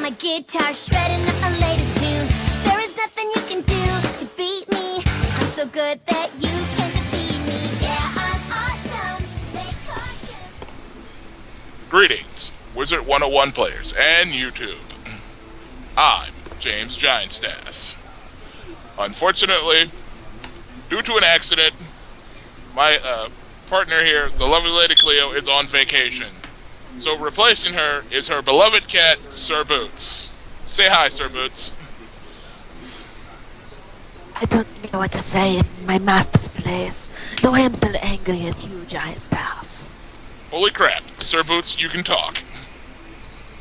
my guitar, shredding a latest tune. There is nothing you can do to beat me. I'm so good that you can't defeat me. Yeah, I'm awesome. Take caution. Greetings, Wizard 101 players and YouTube. I'm James GiantStaff. Unfortunately, due to an accident, my partner here, the lovely Lady Cleo, is on vacation. So replacing her is her beloved cat, Sir Boots. Say hi, Sir Boots. I don't know what to say in my master's place, though I am still angry at you, GiantStaff. Holy crap, Sir Boots, you can talk.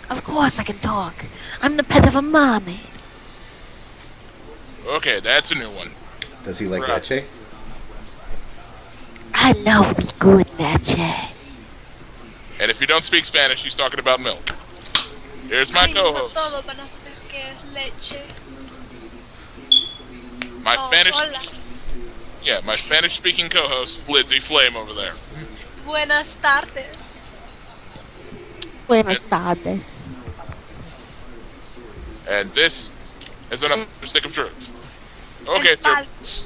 Of course I can talk. I'm the pet of a mermaid. Okay, that's a new one. Does he like Right. leche? I love the good leche. And if you don't speak Spanish, he's talking about milk. Here's my co-host. Todo van a saber que es leche. My Oh, Spanish... hola. Yeah, my Spanish-speaking co-host, Lindsey Flame over there. Buenas tardes. Buenas tardes. And this is another stick of truth. Okay, And Sir sal. Boots.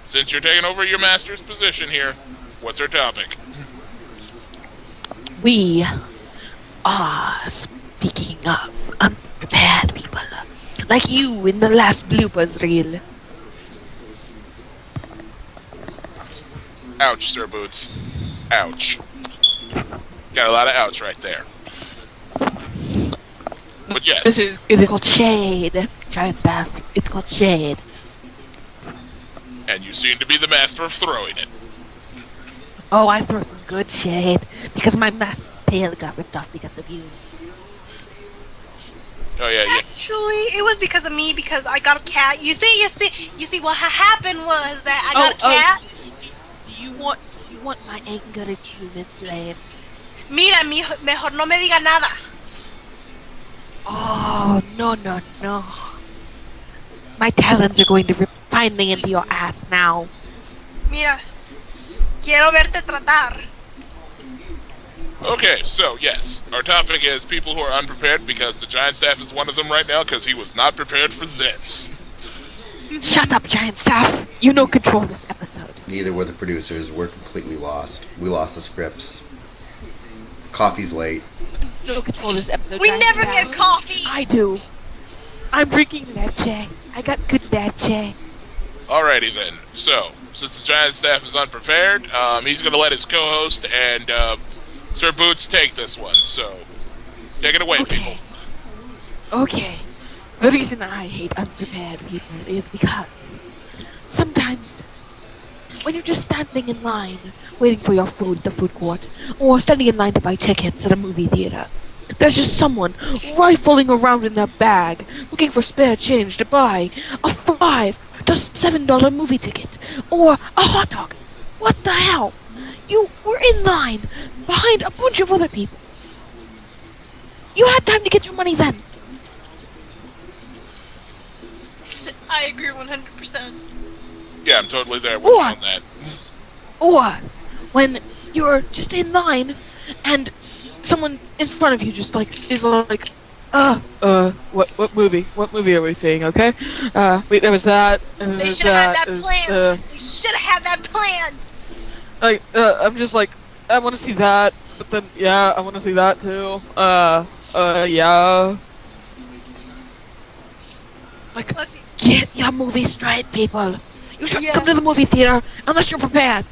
Since you're taking over your master's position here, what's our topic? We are speaking of unprepared people, like you in the last bloopers reel. Ouch, Sir Boots. Ouch. Got a lot of ouch right there. But yes, It is called shade, GiantStaff. It's called shade. and you seem to be the master of throwing it. Oh, I throw some good shade because my master's tail got ripped off because of you. Oh yeah, yeah. Actually, it was because of me because I got a cat. You see what happened was that I got a cat. You want my anger at you, Miss Blade? Mira, mejor no me diga nada. Oh, no. My talons are going to rip finally into your ass now. Mira, quiero verte tratar. Okay, so yes, our topic is people who are unprepared because the GiantStaff is one of them right now because he was not prepared for this. Shut up, GiantStaff. You no control this episode. Neither were the producers. We're completely lost. We lost the scripts. Coffee's late. No control this episode. We GiantStaff. never get coffee. I do. I'm drinking leche. I got good leche. Alrighty then. So, since the GiantStaff is unprepared, he's going to let his co-host and Sir Boots take this one. So, take it away, people. Okay. The reason I hate unprepared people is because sometimes when you're just standing in line waiting for your food at the food court or standing in line to buy tickets at a movie theater, there's just someone rifling around in their bag looking for spare change to buy a $5 to $7 movie ticket or a hot dog. What the hell? You were in line behind a bunch of other people. You had time to get your money then. I agree 100%. Yeah, I'm totally there with you on that. Or when you're just in line and someone in front of you just like is like, what movie? What movie are we seeing? Okay, there was that. They should have had that planned. They should have had that planned. I'm just like, I want to see that, but then yeah, I want to see that too. Yeah. Like, Let's see. get your movie straight, people. You shouldn't come to the movie theater unless you're prepared.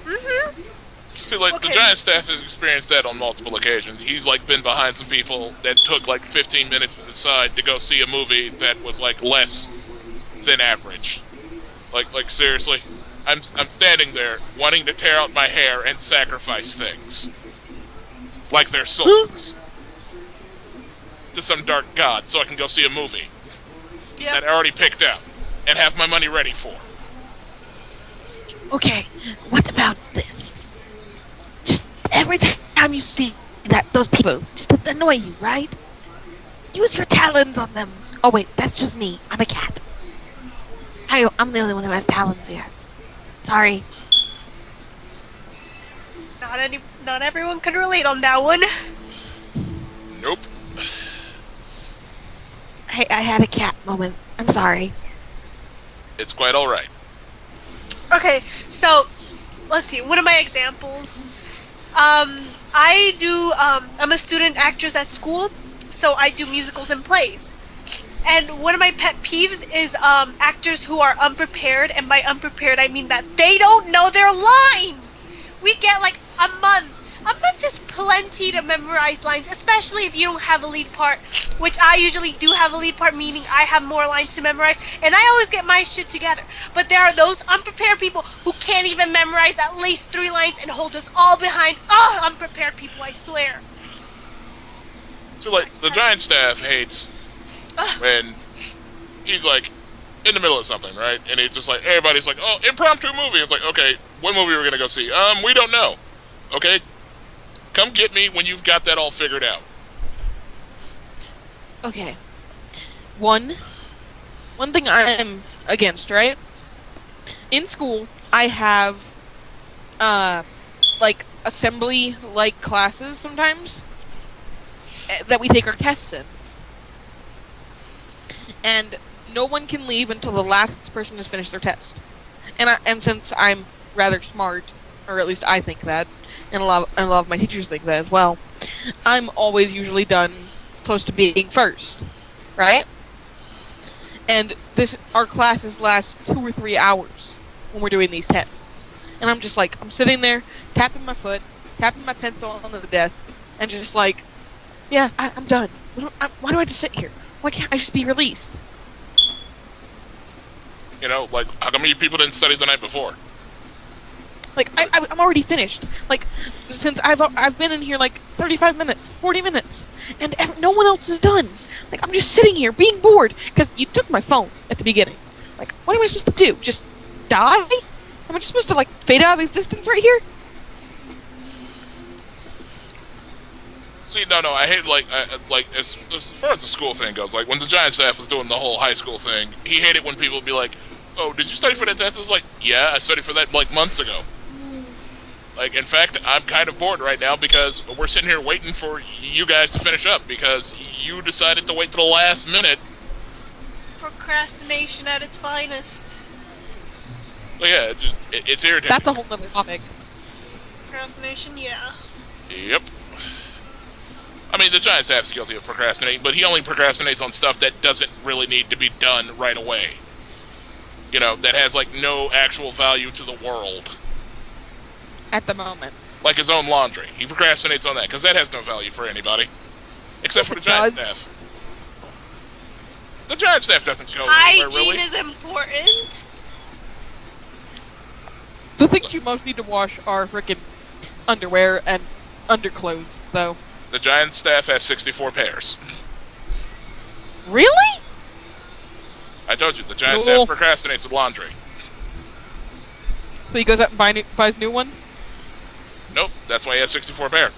Mm-hmm. See, like, Okay. the GiantStaff has experienced that on multiple occasions. He's, like, been behind some people that took, like, 15 minutes to decide to go see a movie that was, like, less than average. Like, seriously? I'm standing there wanting to tear out my hair and sacrifice things. Like they're souls. To some dark god so I can go see a movie that I already picked out and have my money ready for. Okay, what about this? Just every time you see those people, just to annoy you, right? Use your talons on them. Oh wait, that's just me. I'm a cat. I'm the only one who has talons here. Sorry. Not everyone can relate on that one. Nope. I had a cat moment. I'm sorry. It's quite all right. Okay, so let's see. What are my examples? I'm a student actress at school, so I do musicals and plays. And one of my pet peeves is actors who are unprepared, and by unprepared I mean that they don't know their lines. We get like a month. A month is plenty to memorize lines, especially if you don't have a lead part, which I usually do have a lead part, meaning I have more lines to memorize, and I always get my shit together. But there are those unprepared people who can't even memorize at least 3 lines and hold us all behind. Oh, unprepared people, I swear. So, like, the GiantStaff hates when he's, like, in the middle of something, right? And he's just like, everybody's like, oh, impromptu movie. It's like, okay, what movie are we going to go see? We don't know. Okay? Come get me when you've got that all figured out. Okay. One thing I'm against, right? In school, I have, like, assembly-like classes sometimes that we take our tests in. And no one can leave until the last person has finished their test. And since I'm rather smart, or at least I think that, and a lot of my teachers think that as well, I'm always usually done close to being first, right? And our classes last 2 or 3 hours when we're doing these tests. And I'm just like, I'm sitting there, tapping my foot, tapping my pencil on the desk, and just like, yeah, I'm done. Why do I have to sit here? Why can't I just be released? You know, like, how come you people didn't study the night before? Like, I'm already finished. Like, since I've been in here like 35 minutes, 40 minutes, and no one else is done. Like, I'm just sitting here being bored because you took my phone at the beginning. Like, what am I supposed to do? Just die? Am I just supposed to like fade out of existence right here? See, no, I hate, like, as far as the school thing goes, like, when the GiantStaff was doing the whole high school thing, he hated when people would be like, oh, did you study for that test? I was like, yeah, I studied for that, like, months ago. Like, in fact, I'm kind of bored right now because we're sitting here waiting for you guys to finish up because you decided to wait to the last minute. Procrastination at its finest. So, yeah, it's irritating. That's a whole other topic. Procrastination, yeah. Yep. I mean, the GiantStaff's guilty of procrastinating, but he only procrastinates on stuff that doesn't really need to be done right away. You know, that has, like, no actual value to the world. At the moment. Like his own laundry. He procrastinates on that, because that has no value for anybody. Except for the GiantStaff. The GiantStaff doesn't go anywhere, really. Hygiene is important. The things you most need to wash are frickin' underwear and underclothes, though. The GiantStaff has 64 pairs. Really? I told you, the GiantStaff procrastinates with laundry. So he goes out and buys new ones? Nope, that's why he has 64 pair.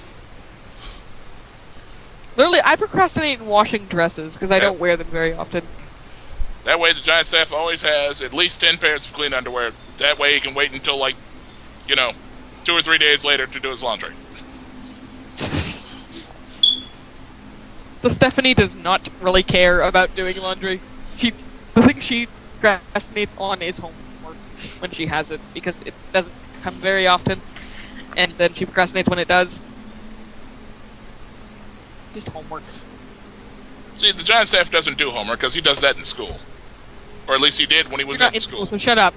Literally, I procrastinate in washing dresses because I don't wear them very often. That way, the GiantStaff always has at least 10 pairs of clean underwear. That way, he can wait until, like, 2 or 3 days later to do his laundry. So Stephanie does not really care about doing laundry. The thing she procrastinates on is homework when she has it, because it doesn't come very often, and then she procrastinates when it does. Just homework. See, the GiantStaff doesn't do homework because he does that in school. Or at least he did when he was You're not in school. So shut up.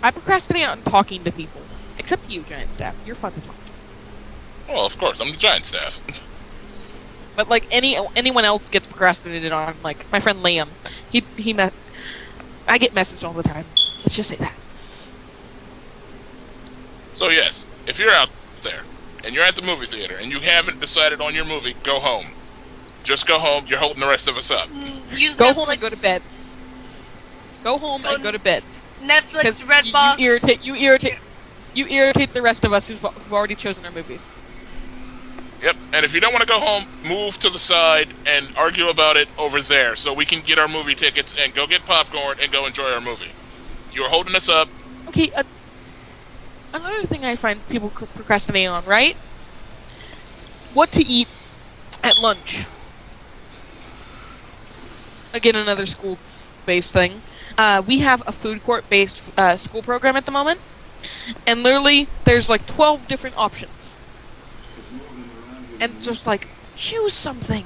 I procrastinate on talking to people. Except you, GiantStaff. You're fun to talk to. Well, of course, I'm the GiantStaff. But like anyone else gets procrastinated on, like my friend Liam, I get messaged all the time. Let's just say that. So yes, if you're out there and you're at the movie theater and you haven't decided on your movie, go home. Just go home. You're holding the rest of us up. Use go Netflix. home and go to bed. Go home and go to bed. Netflix, Redbox. You irritate the rest of us who've already chosen our movies. Yep, and if you don't want to go home, move to the side and argue about it over there so we can get our movie tickets and go get popcorn and go enjoy our movie. You're holding us up. Okay, another thing I find people procrastinate on, right? What to eat at lunch. again, another school-based thing. We have a food court-based school program at the moment, and literally, there's like 12 different options. And just like, choose something.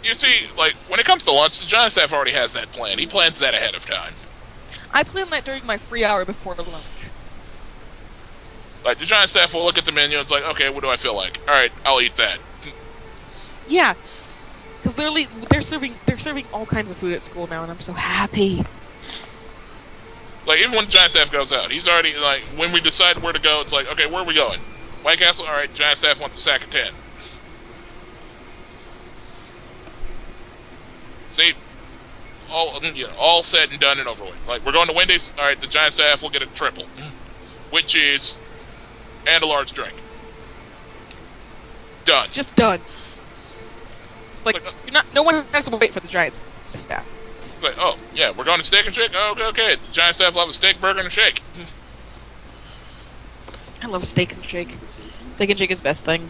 You see, like, when it comes to lunch, the GiantStaff already has that plan. He plans that ahead of time. I plan that during my free hour before lunch. Like, the GiantStaff will look at the menu and it's like, okay, what do I feel like? Alright, I'll eat that. Yeah. Because literally, they're serving all kinds of food at school now, and I'm so happy. Like, even when the GiantStaff goes out, he's already, like, when we decide where to go, it's like, okay, where are we going? White Castle? Alright, GiantStaff wants a sack of 10. See? All said and done and over with. Like, we're going to Wendy's? Alright, the GiantStaff will get a triple. With cheese. And a large drink. Done. Just done. It's like, no one has to wait for the Giants. Yeah. It's like, oh, yeah, we're going to Steak and Shake? Oh, okay. The GiantStaff will have a steak, burger, and a shake. I love Steak and Shake. Steak and Shake is the best thing.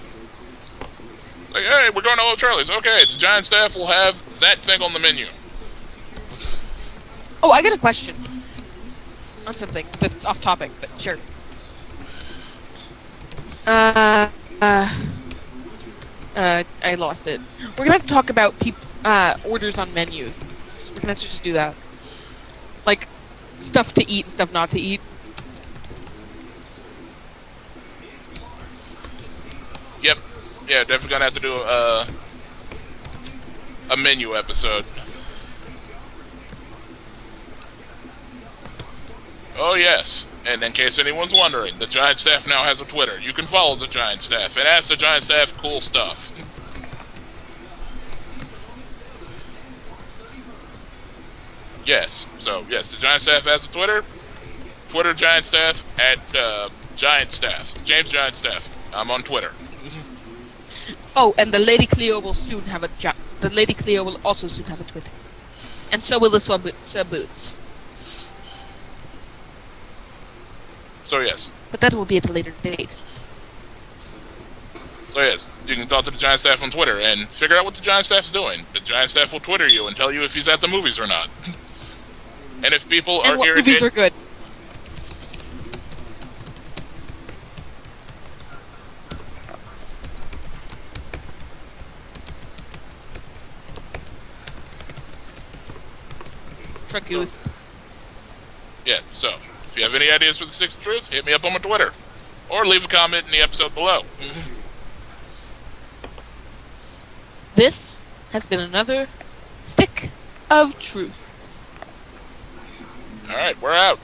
Like, hey, we're going to Old Charlie's. Okay, the GiantStaff will have that thing on the menu. Oh, I got a question. On something that's off topic, but sure. I lost it. We're gonna have to talk about orders on menus. We're gonna have to just do that. Like, stuff to eat and stuff not to eat. Yep. Yeah, definitely gonna have to do a menu episode. Oh, yes. And in case anyone's wondering, the GiantStaff now has a Twitter. You can follow the GiantStaff and ask the GiantStaff cool stuff. Yes. So, yes, the GiantStaff has a Twitter. Twitter GiantStaff at GiantStaff. James GiantStaff. I'm on Twitter. Oh, and the Lady Cleo will soon have the Lady Cleo will also soon have a Twitter. And so will the Sir Boots. So, yes. But that will be at a later date. So, yes, you can talk to the GiantStaff on Twitter and figure out what the GiantStaff is doing. The GiantStaff will Twitter you and tell you if he's at the movies or not. And if people and are what irritated... movies are good. Truckooth. Yeah, so, if you have any ideas for the Six of Truth, hit me up on my Twitter. Or leave a comment in the episode below. This has been another Stick of Truth. Alright, we're out.